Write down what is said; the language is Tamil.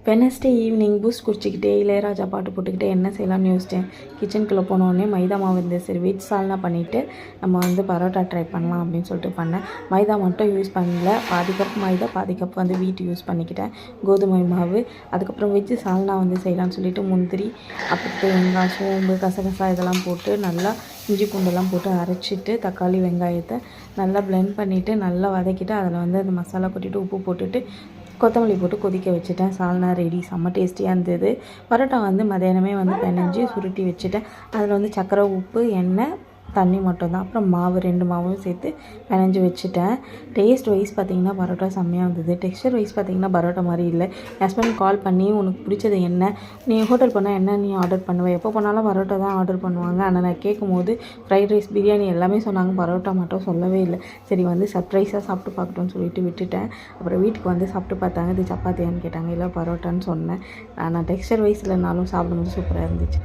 வெனஸ்டே ஈவினிங் பூஸ்ட் குடிச்சிக்கிட்டே இளையராஜா பாட்டு போட்டுக்கிட்டே என்ன செய்யலாம்னு யோசித்தேன். கிச்சனுக்குள்ளே போனோடனே மைதா மாவு இருந்து சரி வெஜ் சால்னா பண்ணிவிட்டு நம்ம பரோட்டா ட்ரை பண்ணலாம் அப்படின்னு சொல்லிட்டு பண்ணேன். மைதா மட்டும் யூஸ் பண்ணல, பாதி கப் மைதா பாதி கப் வீட் யூஸ் பண்ணிக்கிட்டேன், கோதுமை மாவு. அதுக்கப்புறம் வெஜ்ஜு சால்னா செய்யலாம்னு சொல்லிட்டு முந்திரி, அப்புறம் வெங்காயம், சோம்பு, கசகசா இதெல்லாம் போட்டு நல்லா இஞ்சி பூண்டெல்லாம் போட்டு அரைச்சிட்டு தக்காளி வெங்காயத்தை நல்லா பிளெண்ட் பண்ணிவிட்டு நல்லா வதக்கிட்டு அதில் அந்த மசாலா கொட்டிட்டு உப்பு போட்டுட்டு கொத்தமல்லி போட்டு கொதிக்க வச்சுட்டேன். சால்னா ரெடி. செம்ம டேஸ்டியாக இருந்தது. பரோட்டா மதியானமே பிணைஞ்சி சுருட்டி வச்சுட்டேன். அதில் சர்க்கரை, உப்பு, எண்ணெய், தண்ணி மட்டும் தான். அப்புறம் மாவு 2 மாவும் சேர்த்து பிணைஞ்சி வச்சுட்டேன். டேஸ்ட் வைஸ் பார்த்திங்கன்னா பரோட்டா செம்மையாக இருந்தது. டெக்ஸ்சர் வைஸ் பார்த்திங்கன்னா பரோட்டா மாதிரி இல்லை. ஹஸ்பண்ட் கால் பண்ணி உனக்கு பிடிச்சது என்ன, நீ ஹோட்டல் போனால் என்ன நீ ஆர்டர் பண்ணுவேன், எப்போ போனாலும் பரோட்டா தான் ஆர்டர் பண்ணுவாங்க. ஆனால் நான் கேட்கும்போது ஃப்ரைட் ரைஸ், பிரியாணி எல்லாமே சொன்னாங்க, பரோட்டா மட்டும் சொல்லவே இல்லை. சரி சர்ப்ரைஸாக சாப்பிட்டு பார்க்கட்டும்னு சொல்லிட்டு விட்டுட்டேன். அப்புறம் வீட்டுக்கு சாப்பிட்டு பார்த்தாங்க. இது சப்பாத்தியான்னு கேட்டாங்க. இல்லை பரோட்டான்னு சொன்னேன். நான் டெக்ஸ்சர் வைஸ் இல்லைனாலும் சாப்பிடும்போது சூப்பராக இருந்துச்சு.